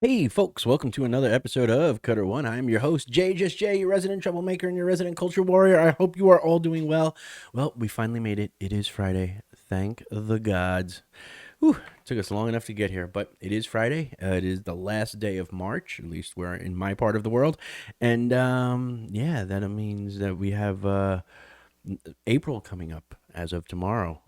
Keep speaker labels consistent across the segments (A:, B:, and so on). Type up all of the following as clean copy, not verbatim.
A: Hey, folks, welcome to another episode of Cutter One. I'm your host, Jay, just Jay, your resident troublemaker and your resident culture warrior. I hope you are all doing well. Well, we finally made it. It is Friday. Thank the gods. Whew, took us long enough to get here, but it is Friday. It is the last day of March, at least we're in my part of the world. And yeah, that means that we have April coming up as of tomorrow.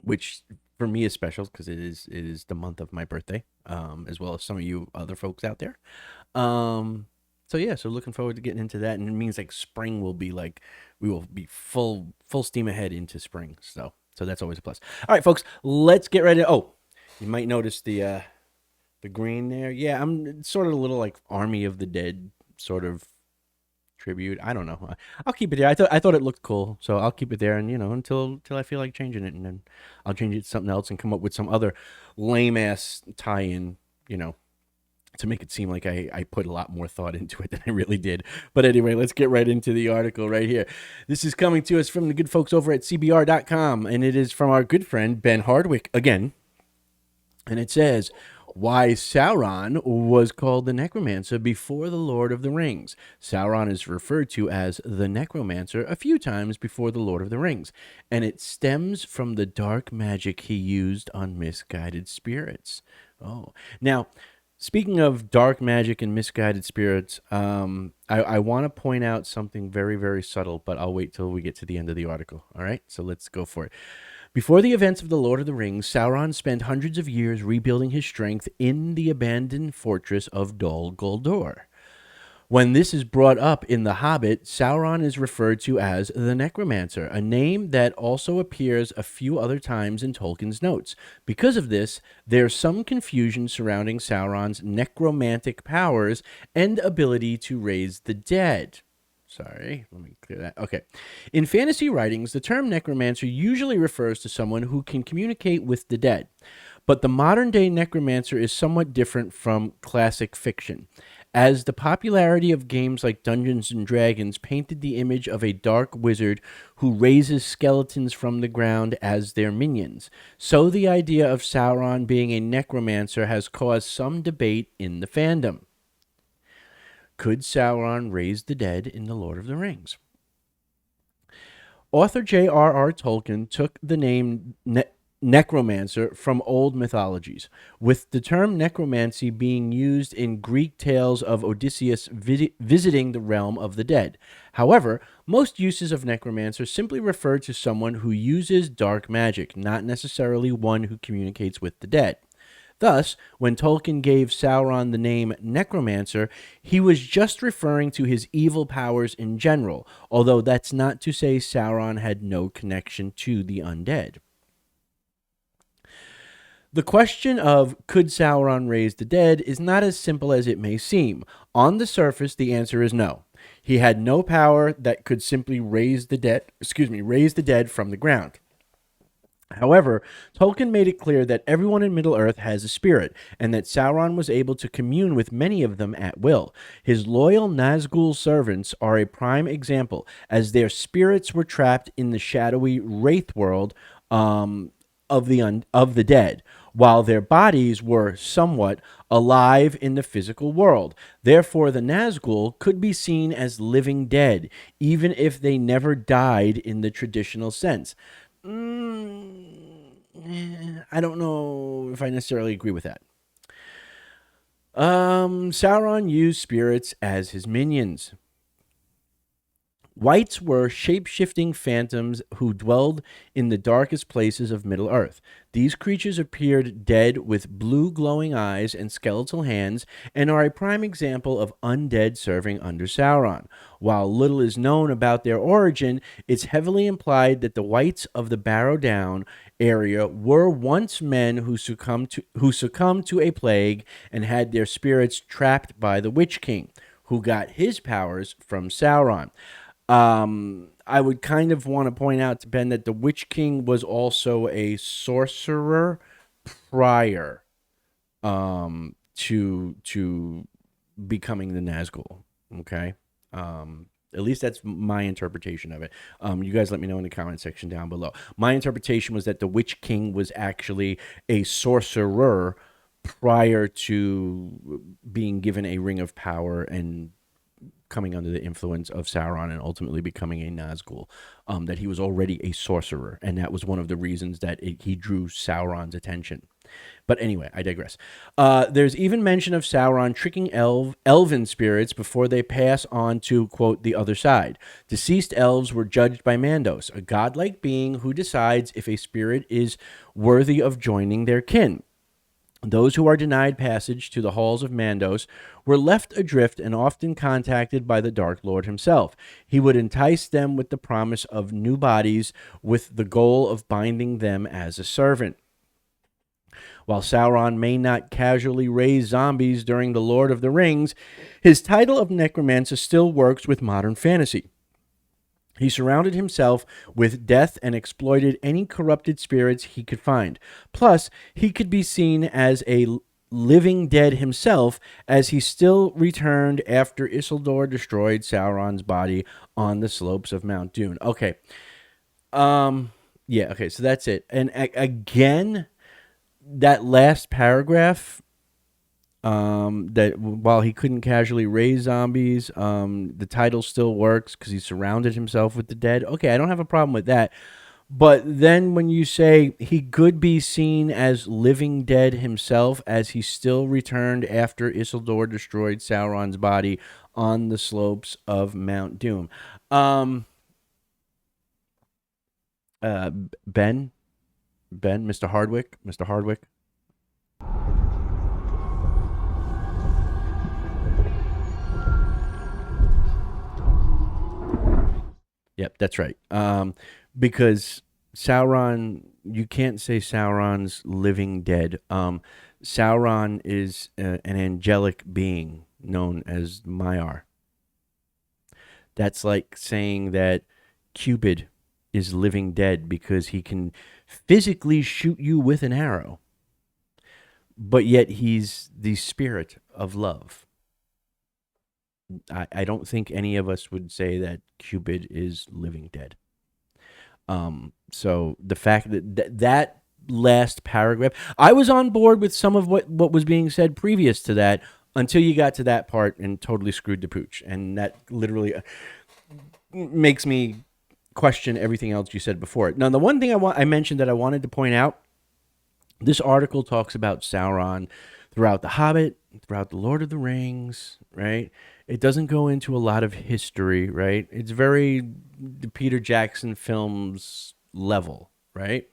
A: Which for me is special because it is the month of my birthday, as well as some of you other folks out there. Um, so yeah, so looking forward to getting into that, and it means like spring will be like we will be full steam ahead into spring. So that's always a plus. All right, folks, let's get ready. Oh, you might notice the green there. Yeah, I'm sort of a little like Army of the Dead sort of tribute. I don't know. I'll keep it there. I thought it looked cool, so I'll keep it there, and until I feel like changing it, and then I'll change it to something else and come up with some other lame ass tie-in. You know, to make it seem like I put a lot more thought into it than I really did. But anyway, let's get right into the article right here. This is coming to us from the good folks over at CBR.com, and it is from our good friend Ben Hardwick again. And it says, why Sauron was called the Necromancer before the Lord of the Rings. Sauron is referred to as the Necromancer a few times before the Lord of the Rings, and it stems from the dark magic he used on misguided spirits. Oh, now, speaking of dark magic and misguided spirits, I want to point out something very, very subtle, but I'll wait till we get to the end of the article. All right, so let's go for it. Before the events of The Lord of the Rings, Sauron spent hundreds of years rebuilding his strength in the abandoned fortress of Dol Guldur. When this is brought up in The Hobbit, Sauron is referred to as the Necromancer, a name that also appears a few other times in Tolkien's notes. Because of this, there's some confusion surrounding Sauron's necromantic powers and ability to raise the dead. Sorry, let me clear that. Okay. In fantasy writings, the term necromancer usually refers to someone who can communicate with the dead. But the modern day necromancer is somewhat different from classic fiction, as the popularity of games like Dungeons and Dragons painted the image of a dark wizard who raises skeletons from the ground as their minions. So the idea of Sauron being a necromancer has caused some debate in the fandom. Could Sauron raise the dead in The Lord of the Rings? Author J.R.R. Tolkien took the name necromancer from old mythologies, with the term necromancy being used in Greek tales of Odysseus visiting the realm of the dead. However, most uses of necromancer simply refer to someone who uses dark magic, not necessarily one who communicates with the dead. Thus, when Tolkien gave Sauron the name Necromancer, he was just referring to his evil powers in general, although that's not to say Sauron had no connection to the undead. The question of could Sauron raise the dead is not as simple as it may seem. On the surface, the answer is no. He had no power that could simply raise the dead from the ground. However, Tolkien made it clear that everyone in Middle-earth has a spirit, and that Sauron was able to commune with many of them at will. His loyal Nazgul servants are a prime example, as their spirits were trapped in the shadowy Wraith world of the dead, while their bodies were somewhat alive in the physical world. Therefore, the Nazgul could be seen as living dead, even if they never died in the traditional sense. I don't know if I necessarily agree with that. Sauron used spirits as his minions. Wights were shape-shifting phantoms who dwelled in the darkest places of Middle-earth. These creatures appeared dead with blue glowing eyes and skeletal hands, and are a prime example of undead serving under Sauron. While little is known about their origin, it's heavily implied that the Wights of the Barrow Down area were once men who succumbed to a plague and had their spirits trapped by the Witch King, who got his powers from Sauron. I would kind of want to point out to Ben that the Witch King was also a sorcerer prior to becoming the Nazgul. Okay. At least that's my interpretation of it. You guys let me know in the comment section down below. My interpretation was that the Witch King was actually a sorcerer prior to being given a ring of power and coming under the influence of Sauron and ultimately becoming a Nazgul, that he was already a sorcerer, and that was one of the reasons that he drew Sauron's attention. But anyway, I digress. There's even mention of Sauron tricking elven spirits before they pass on to, quote, the other side. Deceased elves were judged by Mandos, a godlike being who decides if a spirit is worthy of joining their kin. Those who are denied passage to the halls of Mandos were left adrift and often contacted by the Dark Lord himself. He would entice them with the promise of new bodies with the goal of binding them as a servant. While Sauron may not casually raise zombies during The Lord of the Rings, his title of Necromancer still works with modern fantasy. He surrounded himself with death and exploited any corrupted spirits he could find. Plus, he could be seen as a living dead himself, as he still returned after Isildur destroyed Sauron's body on the slopes of Mount Doom. Okay. Yeah, okay, so that's it. And again, that last paragraph, that while he couldn't casually raise zombies, the title still works because he surrounded himself with the dead. Okay, I don't have a problem with that. But then when you say he could be seen as living dead himself, as he still returned after Isildur destroyed Sauron's body on the slopes of Mount Doom. Ben, Mr. Hardwick. Yep, that's right. Because Sauron, you can't say Sauron's living dead. Sauron is an angelic being known as Maiar. That's like saying that Cupid is living dead because he can physically shoot you with an arrow, but yet he's the spirit of love. I don't think any of us would say that Cupid is living dead. So the fact that last paragraph, I was on board with some of what was being said previous to that until you got to that part and totally screwed the pooch. And that literally makes me question everything else you said before it. Now, the one thing I mentioned that I wanted to point out, this article talks about Sauron throughout The Hobbit, throughout The Lord of the Rings, right? It doesn't go into a lot of history, right? It's very the Peter Jackson films level, right?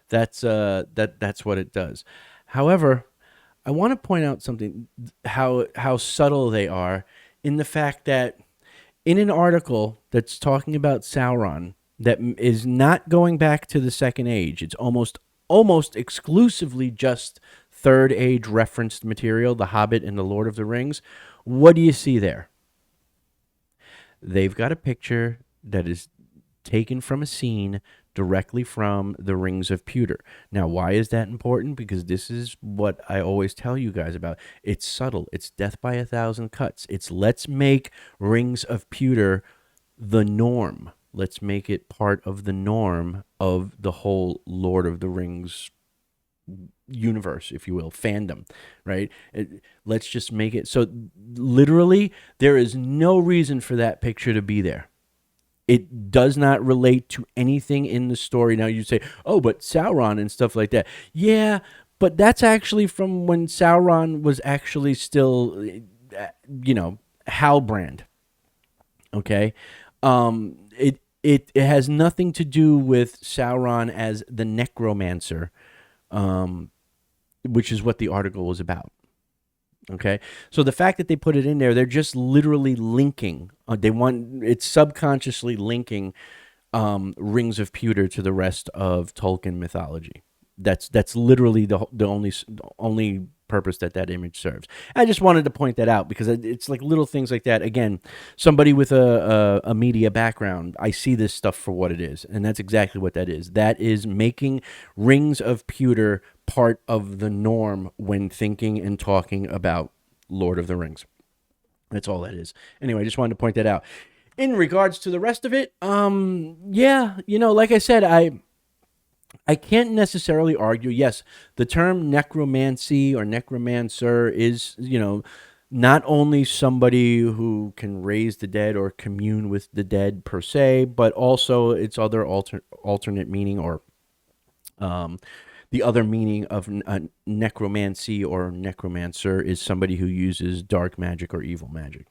A: That's what it does. However, I want to point out something, how subtle they are in the fact that in an article that's talking about Sauron that is not going back to the Second Age, it's almost exclusively just Third Age referenced material, The Hobbit and The Lord of the Rings. What do you see there? They've got a picture that is taken from a scene directly from the Rings of Pewter. Now, why is that important? Because this is what I always tell you guys about. It's subtle. It's death by 1,000 cuts. It's let's make Rings of Pewter the norm. Let's make it part of the norm of the whole Lord of the Rings universe, if you will, fandom, right? Let's just make it so literally there is no reason for that picture to be there. It does not relate to anything in the story. Now you say, oh, but Sauron and stuff like that. Yeah, but that's actually from when Sauron was actually still, Halbrand. Okay? It has nothing to do with Sauron as the Necromancer, which is what the article was about. Okay, so the fact that they put it in there, they're just literally linking. It's subconsciously linking Rings of Pewter to the rest of Tolkien mythology. That's literally the only purpose that image serves. I just wanted to point that out because it's like little things like that. Again, somebody with a media background, I see this stuff for what it is, and that's exactly what that is. That is making Rings of Pewter part of the norm when thinking and talking about Lord of the Rings. That's all that is. Anyway, I just wanted to point that out. In regards to the rest of it, like I said, I can't necessarily argue. Yes, the term necromancy or necromancer is, not only somebody who can raise the dead or commune with the dead per se, but also its other alternate meaning, or um, the other meaning of necromancy or necromancer is somebody who uses dark magic or evil magic.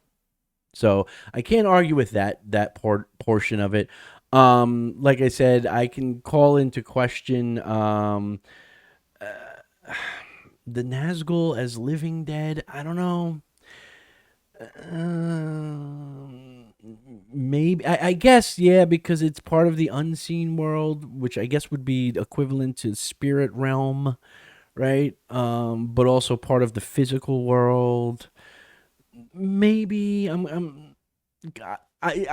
A: So I can't argue with that portion of it. Like I said, I can call into question the Nazgul as living dead. I don't know. Maybe I guess, yeah, because it's part of the unseen world, which I guess would be equivalent to spirit realm, right? But also part of the physical world. Maybe I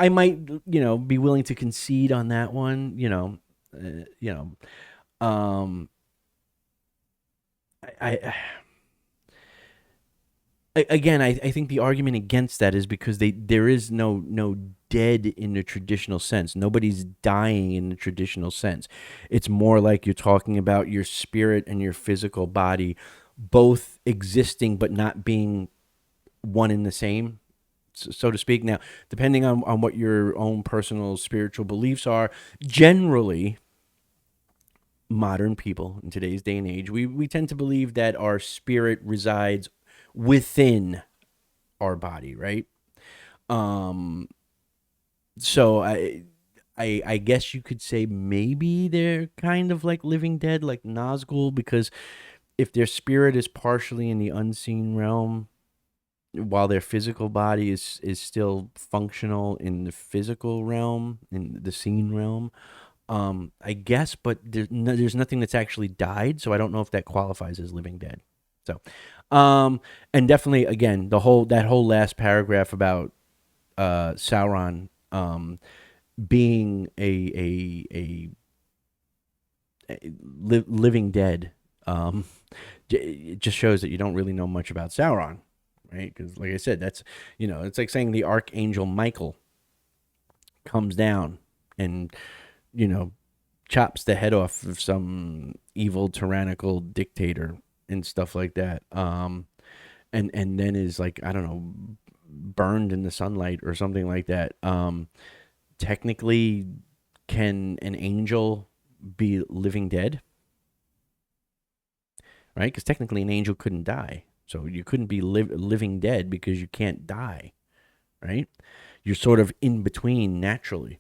A: might, be willing to concede on that one. Uh, you um, I again, I think the argument against that is because there is no dead in the traditional sense. Nobody's dying in the traditional sense. It's more like you're talking about your spirit and your physical body both existing but not being one and the same, so to speak. Now, depending on what your own personal spiritual beliefs are, generally modern people in today's day and age, we tend to believe that our spirit resides within our body, right? Um, so I guess you could say maybe they're kind of like living dead, like Nazgul, because if their spirit is partially in the unseen realm, while their physical body is still functional in the physical realm, in the seen realm, I guess, but there's nothing that's actually died, so I don't know if that qualifies as living dead. So, and definitely, again, that whole last paragraph about Sauron being a living dead, it just shows that you don't really know much about Sauron, right? Because, like I said, that's, it's like saying the archangel Michael comes down and, you know chops the head off of some evil tyrannical dictator and stuff like that. And then is, like, I don't know, burned in the sunlight or something like that. Technically, can an angel be living dead? Right? Because technically, an angel couldn't die, so you couldn't be living dead because you can't die. Right? You're sort of in between naturally.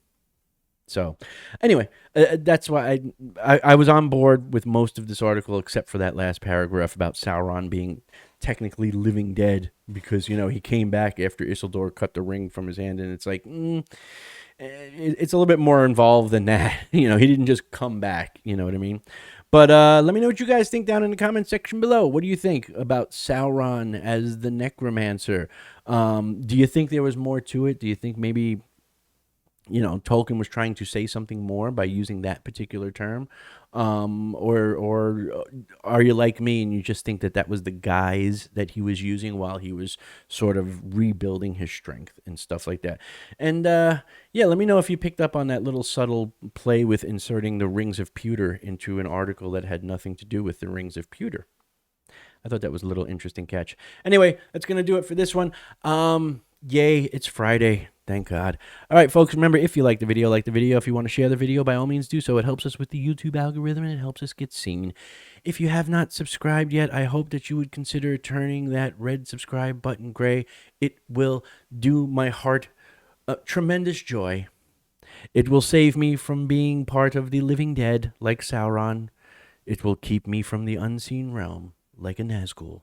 A: So, anyway, that's why I was on board with most of this article, except for that last paragraph about Sauron being technically living dead because, he came back after Isildur cut the ring from his hand, and it's like, it's a little bit more involved than that. He didn't just come back. You know what I mean? But let me know what you guys think down in the comment section below. What do you think about Sauron as the Necromancer? Do you think there was more to it? Do you think maybe Tolkien was trying to say something more by using that particular term, or are you like me and you just think that was the guise that he was using while he was sort of rebuilding his strength and stuff like that? And yeah, let me know if you picked up on that little subtle play with inserting the rings of pewter into an article that had nothing to do with the rings of pewter. I thought that was a little interesting catch. Anyway, that's going to do it for this one. Yay, it's Friday. Thank God. All right, folks, remember, if you like the video, if you want to share the video, by all means do so. It helps us with the YouTube algorithm and it helps us get seen. If you have not subscribed yet, I hope that you would consider turning that red subscribe button gray. It will do my heart tremendous joy. It will save me from being part of the living dead like Sauron. It will keep me from the unseen realm like a Nazgul.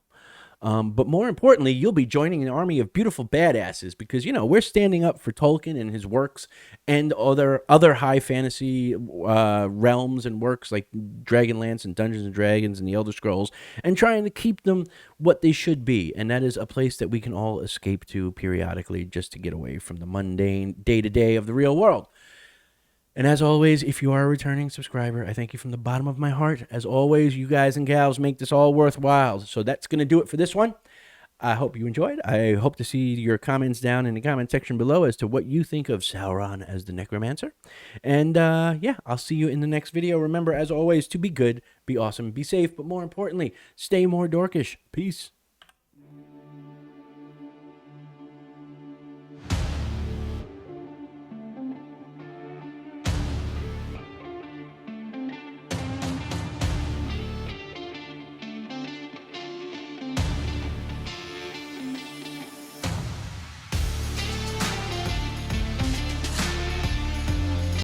A: But more importantly, you'll be joining an army of beautiful badasses because, we're standing up for Tolkien and his works and other high fantasy realms and works like Dragonlance and Dungeons and Dragons and the Elder Scrolls, and trying to keep them what they should be. And that is a place that we can all escape to periodically just to get away from the mundane day-to-day of the real world. And as always, if you are a returning subscriber, I thank you from the bottom of my heart. As always, you guys and gals make this all worthwhile. So that's going to do it for this one. I hope you enjoyed. I hope to see your comments down in the comment section below as to what you think of Sauron as the Necromancer. And yeah, I'll see you in the next video. Remember, as always, to be good, be awesome, be safe, but more importantly, stay more dorkish. Peace.